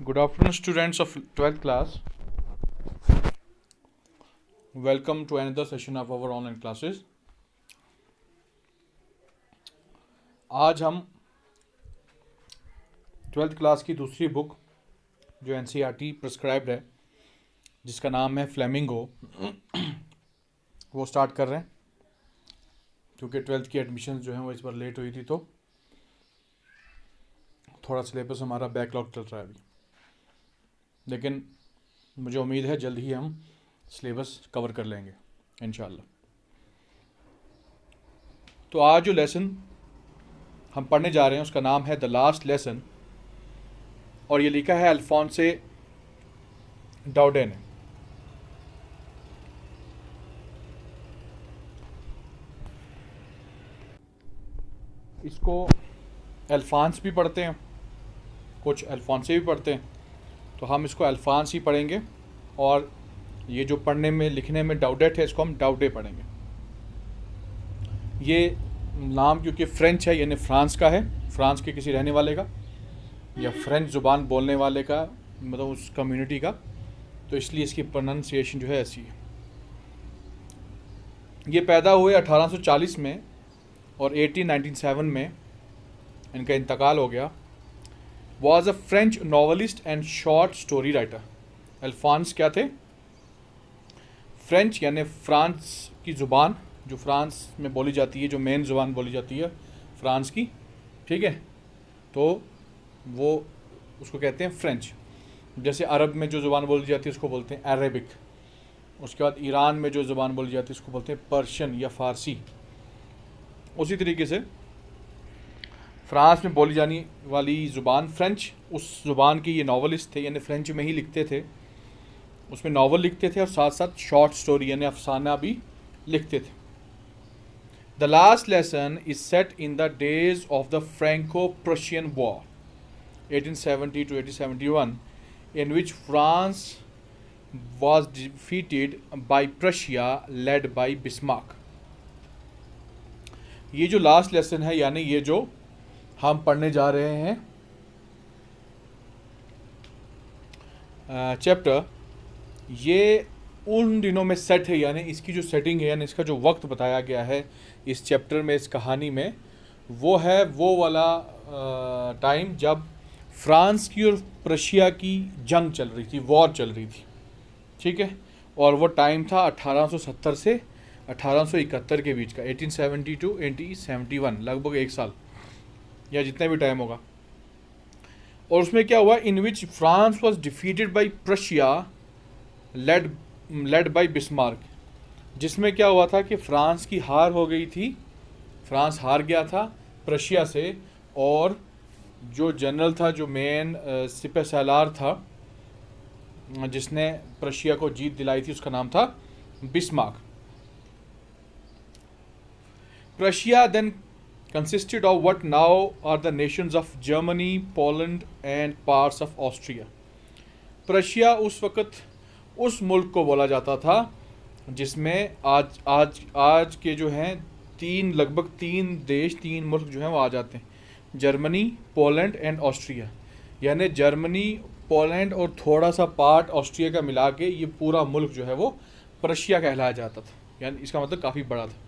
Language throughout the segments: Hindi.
Good afternoon, students of 12th class. Welcome to another session of our online classes. आज हम 12th क्लास की दूसरी बुक जो NCERT प्रिस्क्राइब्ड है, जिसका नाम है फ्लेमिंगो, वो स्टार्ट कर रहे हैं क्योंकि 12th की एडमिशन जो है वो इस बार लेट हुई थी, तो थोड़ा सिलेबस हमारा बैकलॉग चल रहा है अभी, लेकिन मुझे उम्मीद है जल्द ही हम सिलेबस कवर कर लेंगे इंशाल्लाह। तो आज जो लेसन हम पढ़ने जा रहे हैं उसका नाम है द लास्ट लेसन, और ये लिखा है अल्फोंसे डाउडे ने। इसको अल्फांस भी पढ़ते हैं, कुछ अल्फोंसे भी पढ़ते हैं, तो हम इसको अल्फांस ही पढ़ेंगे, और ये जो पढ़ने में लिखने में डाउडेट है इसको हम डाउडे पढ़ेंगे। ये नाम क्योंकि फ्रेंच है, यानी फ्रांस का है, फ्रांस के किसी रहने वाले का या फ्रेंच ज़ुबान बोलने वाले का, मतलब उस कम्युनिटी का, तो इसलिए इसकी प्रोनाउंसिएशन जो है ऐसी है। ये पैदा हुए 1840 में और 1897 में इनका इंतकाल हो गया। Was a French novelist and short story writer. Alphonse क्या थे? फ्रेंच यानी फ्रांस की ज़ुबान जो फ्रांस में बोली जाती है, जो मेन ज़ुबान बोली जाती है फ्रांस की, ठीक है, तो वो उसको कहते हैं फ्रेंच। जैसे अरब में जो ज़ुबान बोली जाती है उसको बोलते हैं अरेबिक। उसके बाद ईरान में जो ज़ुबान बोली जाती है उसको बोलते हैं पर्शियन या फ़ारसी। उसी तरीके से फ्रांस में बोली जाने वाली ज़ुबान फ्रेंच, उस ज़ुबान के ये नॉवलिस्ट थे, यानी फ्रेंच में ही लिखते थे, उसमें नावल लिखते थे और साथ साथ शॉर्ट स्टोरी यानी अफसाना भी लिखते थे। The last lesson is set in the days of the Franco Prussian war 1870 to 1871, in which France was defeated by Prussia led by Bismarck. ये जो लास्ट लेसन है, यानी ये जो हम पढ़ने जा रहे हैं चैप्टर, ये उन दिनों में सेट है, यानी इसकी जो सेटिंग है, यानी इसका जो वक्त बताया गया है इस चैप्टर में, इस कहानी में, वो है वो वाला टाइम जब फ्रांस की और प्रशिया की जंग चल रही थी, वॉर चल रही थी, ठीक है। और वो टाइम था 1870 से 1871 के बीच का, 1870 to 1871, लगभग एक साल या जितना भी टाइम होगा। और उसमें क्या हुआ? In which France was defeated by Prussia led by Bismarck, जिसमें क्या हुआ था कि फ्रांस की हार हो गई थी, फ्रांस हार गया था प्रशिया से, और जो जनरल था, जो मेन सिपह सालार था जिसने प्रशिया को जीत दिलाई थी, उसका नाम था Bismarck. Prussia then consisted of what now are the nations of Germany, Poland and parts of Austria. Prussia उस वक़्त उस मुल्क को बोला जाता था जिसमें आज आज आज के जो हैं लगभग तीन मुल्क जो हैं वो आ जाते हैं, जर्मनी, पोलैंड एंड ऑस्ट्रिया। यानी जर्मनी, पोलैंड और थोड़ा सा पार्ट ऑस्ट्रिया का मिला के ये पूरा मुल्क जो है वो प्रशिया कहलाया जाता था, यानी इसका मतलब काफ़ी बड़ा था।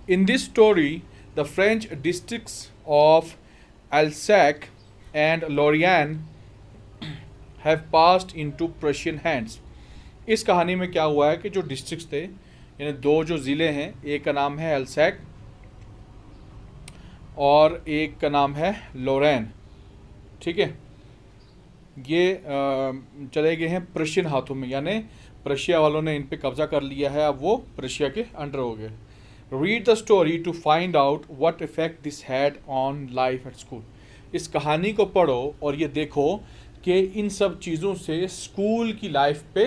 In this story, the French districts of Alsace and Lorraine have passed into Prussian hands. इस कहानी में क्या हुआ है कि जो डिस्ट्रिक्ट्स थे, यानी दो जो ज़िले हैं, एक का नाम है अल्सैक और एक का नाम है लोरेन, ठीक है, ये चले गए हैं प्रशियन हाथों में, यानी प्रशिया वालों ने इन पे कब्ज़ा कर लिया है, अब वो प्रशिया के अंडर हो गए। Read the story to find out what effect this had on life at school. इस कहानी को पढ़ो और ये देखो कि इन सब चीज़ों से स्कूल की लाइफ पे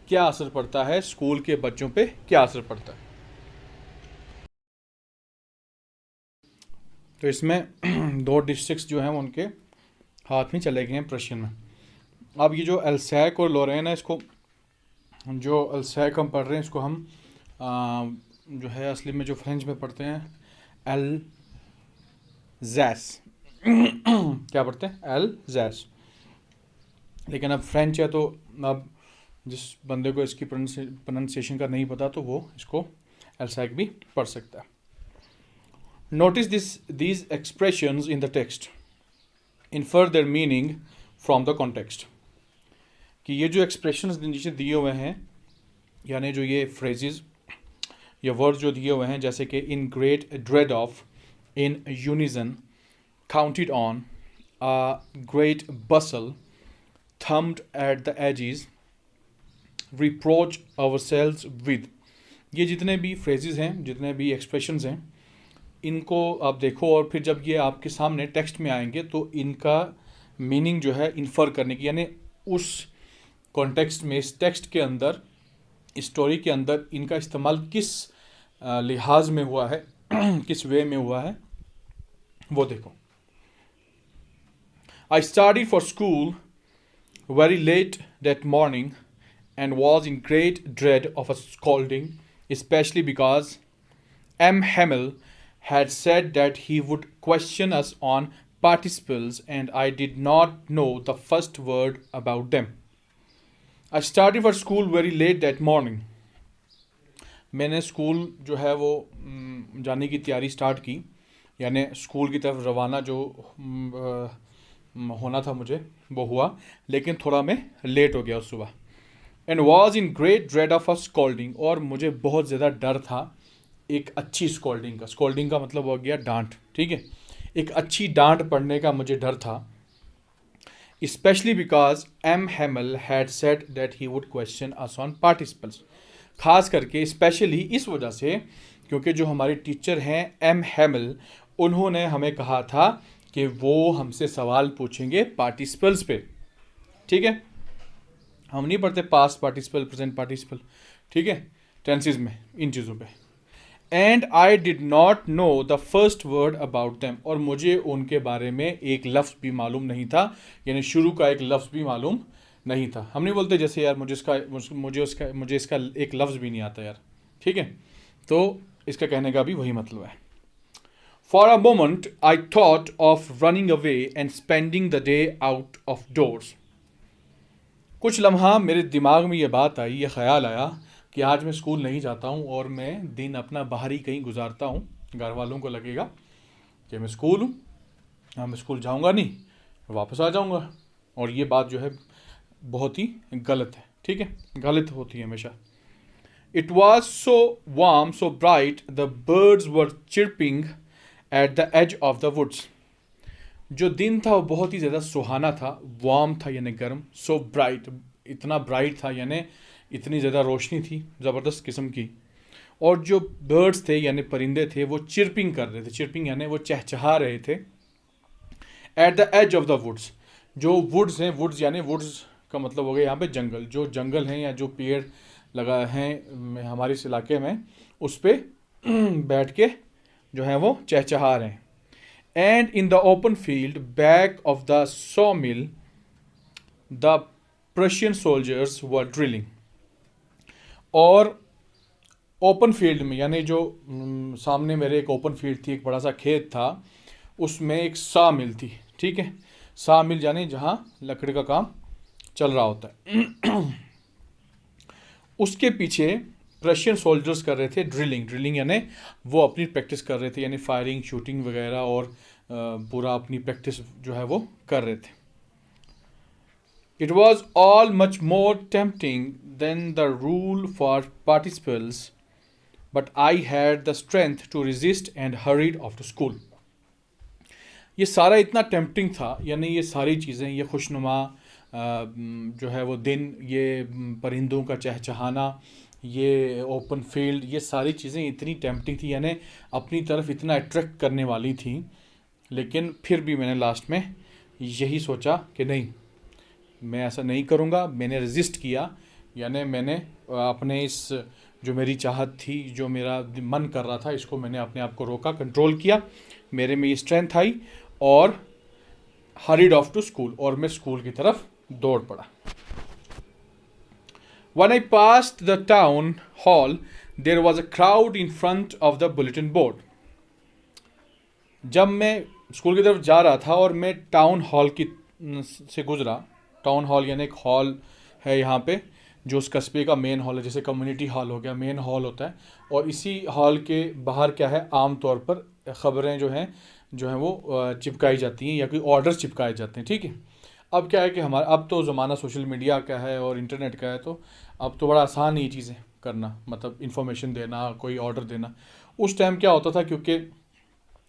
क्या असर पड़ता है, स्कूल के बच्चों पे क्या असर पड़ता है। तो इसमें दो डिस्ट्रिक्ट्स जो हैं उनके हाथ में चले गए हैं प्रशियन में। अब ये जो अल्सैक और लोरेन है, इसको जो अल्सैक हम पढ़ रहे हैं इसको हम जो है असली में जो फ्रेंच में पढ़ते हैं एल जैस, क्या पढ़ते हैं, एल्जैस। लेकिन अब फ्रेंच है तो अब जिस बंदे को इसकी प्रोनाउंसिएशन का नहीं पता तो वो इसको एल्सैक भी पढ़ सकता है। Notice these expressions in the text, infer their meaning from the context. कि ये जो एक्सप्रेशंस नीचे दिए हुए हैं, यानी जो ये फ्रेजेस या वर्ड जो दिए हुए हैं, जैसे कि in great dread of, in unison, counted on, great bustle, thumbed at the edges, reproach ourselves with, ये जितने भी फ्रेजेस हैं, जितने भी एक्सप्रेशंस हैं, इनको आप देखो और फिर जब ये आपके सामने टेक्स्ट में आएंगे तो इनका मीनिंग जो है इन्फर करने की, यानी उस कॉन्टेक्स्ट में, इस टेक्स्ट के अंदर, इस स्टोरी के अंदर इनका इस्तेमाल किस लिहाज में हुआ है, किस वे में हुआ है, वो देखो। I started for school very let that morning and was in great dread of a scolding, especially because M. Hamill had said that he would question us on participles and I did not know the first word about them. I started for school very late that morning. मैंने स्कूल जो है वो जाने की तैयारी स्टार्ट की, यानी स्कूल की तरफ रवाना जो होना था मुझे वो हुआ, लेकिन थोड़ा मैं लेट हो गया उस सुबह। And was in great dread of a scolding, और मुझे बहुत ज़्यादा डर था एक अच्छी स्कॉल्डिंग का। स्कॉल्डिंग का मतलब हो गया डांट, ठीक है, एक अच्छी डांट पड़ने का मुझे डर था। Specially because M Hamel had said that he would question us on participles, खास करके स्पेशली इस वजह से क्योंकि जो हमारे टीचर हैं एम हैमल, उन्होंने हमें कहा था कि वो हमसे सवाल पूछेंगे पार्टिसिपल्स पे, ठीक है। हम नहीं पढ़ते पास्ट पार्टिसिपल, प्रेजेंट पार्टिसिपल, ठीक है, टेंसेस में, इन चीज़ों पे। And I did not know the first word about them, और मुझे उनके बारे में एक लफ्ज़ भी मालूम नहीं था, यानी शुरू का एक लफ्ज़ भी मालूम नहीं था। हम नहीं बोलते जैसे यार मुझे इसका एक लफ्ज़ भी नहीं आता यार, ठीक है, तो इसका कहने का भी वही मतलब है। For a moment I thought of running away and spending the day out of doors, कुछ लम्हा मेरे दिमाग में ये बात आई, ये ख्याल आया कि आज मैं स्कूल नहीं जाता हूँ और मैं दिन अपना बाहर ही कहीं गुजारता हूँ। घर वालों को लगेगा कि मैं स्कूल हूँ, हाँ मैं स्कूल जाऊँगा नहीं, वापस आ जाऊँगा, और ये बात जो है बहुत ही गलत है, ठीक है, गलत होती है हमेशा। It was so warm so bright the birds were chirping at the edge of the woods, जो दिन था वो बहुत ही ज़्यादा सुहाना था, वार्म था यानी गर्म, सो ब्राइट, इतना ब्राइट था यानी इतनी ज़्यादा रोशनी थी ज़बरदस्त किस्म की, और जो बर्ड्स थे यानी परिंदे थे वो चिरपिंग कर रहे थे, चिरपिंग यानी वो चहचहा रहे थे। At the edge of the woods, जो वुड्स हैं, वुड्स यानी वुड्स का मतलब हो गया यहाँ पे जंगल, जो जंगल हैं या जो पेड़ लगा हैं हमारे इस इलाके में, उस पर बैठ के जो है वो चहचहा रहे हैं। And in the open field back of the sawmill, the Prussian soldiers were drilling. और ओपन फील्ड में यानी जो सामने मेरे एक ओपन फील्ड थी, एक बड़ा सा खेत था, उसमें एक सा मिल थी, ठीक है, सा मिल यानी जहाँ लकड़ी का काम चल रहा होता है। उसके पीछे रशियन सोल्जर्स कर रहे थे ड्रिलिंग यानी वो अपनी प्रैक्टिस कर रहे थे, यानी फायरिंग, शूटिंग वगैरह, और पूरा अपनी प्रैक्टिस जो है वो कर रहे थे। It was all much more tempting than the rule for participles, but I had the strength to resist and hurried off the school. ये सारा इतना टेम्पटिंग था, यानी ये सारी चीज़ें, ये खुशनुमा जो है वो दिन, ये परिंदों का चहचहाना, ये ओपन फील्ड, ये सारी चीज़ें इतनी टेम्पटिंग थी, यानी अपनी तरफ इतना अट्रैक्ट करने वाली थी। लेकिन फिर भी मैंने लास्ट में यही सोचा कि नहीं, मैं ऐसा नहीं करूँगा। मैंने रेजिस्ट किया, यानी मैंने अपने इस जो मेरी चाहत थी, जो मेरा मन कर रहा था, इसको मैंने अपने आप को रोका, कंट्रोल किया, मेरे में ये स्ट्रेंथ आई, और हरीड ऑफ टू स्कूल, और मैं स्कूल की तरफ दौड़ पड़ा। When I passed the town hall, there was a crowd in front of the bulletin board. जब मैं स्कूल की तरफ जा रहा था और मैं टाउन हॉल की से गुजरा। टाउन हॉल यानी एक हॉल है यहाँ पे, जो उस कस्बे का मेन हॉल है, जैसे कम्युनिटी हॉल हो गया, मेन हॉल होता है। और इसी हॉल के बाहर क्या है, आम तौर पर ख़बरें जो हैं वो चिपकाई जाती हैं या कोई ऑर्डर चिपकाए जाते हैं, ठीक है। अब क्या है कि हमारा अब तो ज़माना सोशल मीडिया का है और इंटरनेट का है, तो अब तो बड़ा आसान ये चीज़ें करना, मतलब इन्फॉर्मेशन देना, कोई ऑर्डर देना। उस टाइम क्या होता था, क्योंकि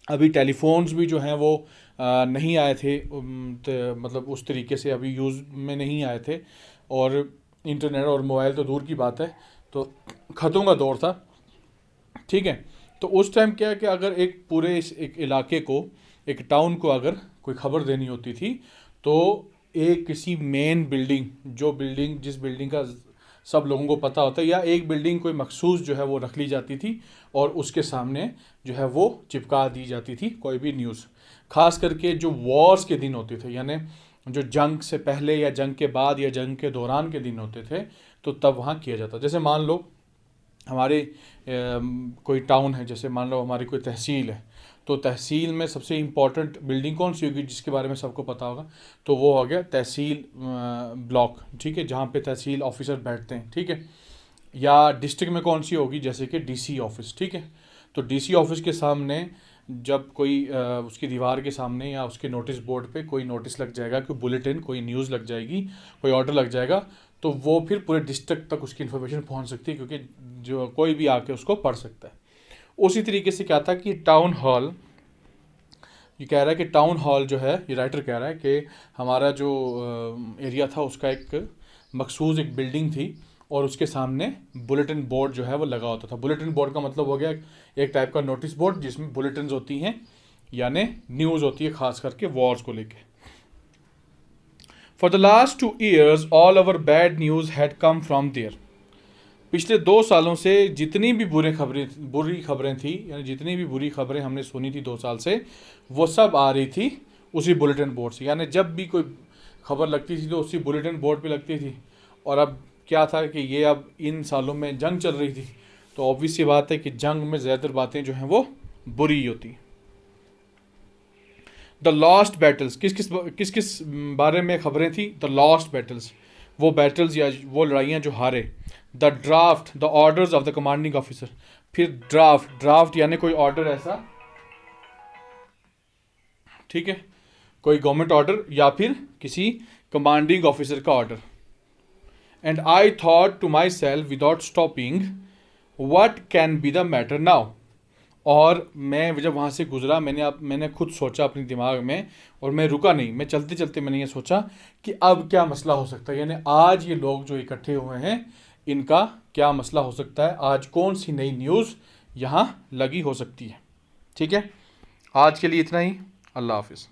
अभी टेलीफोन्स भी जो हैं वो नहीं आए थे, मतलब उस तरीके से अभी यूज़ में नहीं आए थे। और इंटरनेट और मोबाइल तो दूर की बात है, तो ख़तों का दौर था, ठीक है। तो उस टाइम क्या है कि अगर एक पूरे इस एक इलाके को, एक टाउन को अगर कोई ख़बर देनी होती थी, तो एक किसी मेन बिल्डिंग, जो बिल्डिंग जिस बिल्डिंग का सब लोगों को पता होता है, या एक बिल्डिंग कोई मखसूस जो है वो रख ली जाती थी और उसके सामने जो है वो चिपका दी जाती थी कोई भी न्यूज़। खास करके जो वॉर्स के दिन होते थे, यानी जो जंग से पहले या जंग के बाद या जंग के दौरान के दिन होते थे, तो तब वहाँ किया जाता। जैसे मान लो हमारे कोई टाउन है, जैसे मान लो हमारी कोई तहसील है, तो तहसील में सबसे इम्पोर्टेंट बिल्डिंग कौन सी होगी जिसके बारे में सबको पता होगा, तो वो हो गया तहसील ब्लॉक, ठीक है, जहाँ पे तहसील ऑफिसर बैठते हैं, ठीक है। या डिस्ट्रिक्ट में कौन सी होगी, जैसे कि डीसी ऑफिस, ठीक है। तो डीसी ऑफिस के सामने जब कोई उसकी दीवार के सामने या उसके नोटिस बोर्ड पे कोई नोटिस लग जाएगा, कोई बुलेटिन, कोई न्यूज़ लग जाएगी, कोई ऑर्डर लग जाएगा, तो वो फिर पूरे डिस्ट्रिक्ट तक उसकी इन्फॉर्मेशन पहुंच सकती है, क्योंकि जो कोई भी आके उसको पढ़ सकता है। उसी तरीके से क्या था कि टाउन हॉल, ये कह रहा है कि टाउन हॉल जो है, ये राइटर कह रहा है कि हमारा जो एरिया था उसका एक मखसूस एक बिल्डिंग थी और उसके सामने बुलेटिन बोर्ड जो है वो लगा होता था। बुलेटिन बोर्ड का मतलब हो गया एक टाइप का नोटिस बोर्ड जिसमें बुलेटिन होती हैं, यानी न्यूज़ होती है, खास करके वॉर्स को लेके। For the last 2 years all our bad news had come from there. पिछले 2 सालों से जितनी भी बुरी खबरें थी, यानी जितनी भी बुरी खबरें हमने सुनी थी 2 साल से, वो सब आ रही थी उसी बुलेटिन बोर्ड से। यानी जब भी कोई खबर लगती थी तो उसी बुलेटिन बोर्ड पे लगती थी। और अब क्या था कि ये अब इन सालों में जंग चल रही थी, तो ऑब्वियस सी बात है कि जंग में ज़्यादातर बातें जो हैं वो बुरी होती। द लॉस्ट बैटल्स, किस किस बारे में खबरें थी, द लॉस्ट बैटल्स, वो बैटल्स या वो लड़ाइयाँ जो हारे। The draft, the orders of the commanding officer. फिर ड्राफ्ट यानी कोई ऑर्डर ऐसा, ठीक है, कोई गवर्नमेंट ऑर्डर या फिर किसी कमांडिंग ऑफिसर का order. And I thought to myself without stopping, what can be the matter now. और मैं जब वहाँ से गुजरा, मैंने खुद सोचा अपने दिमाग में, और मैं रुका नहीं, मैं चलते चलते मैंने ये सोचा कि अब क्या मसला हो सकता है, यानी आज ये लोग जो इकट्ठे हुए हैं इनका क्या मसला हो सकता है, आज कौन सी नई न्यूज़ यहाँ लगी हो सकती है। ठीक है, आज के लिए इतना ही। अल्लाह हाफिज़।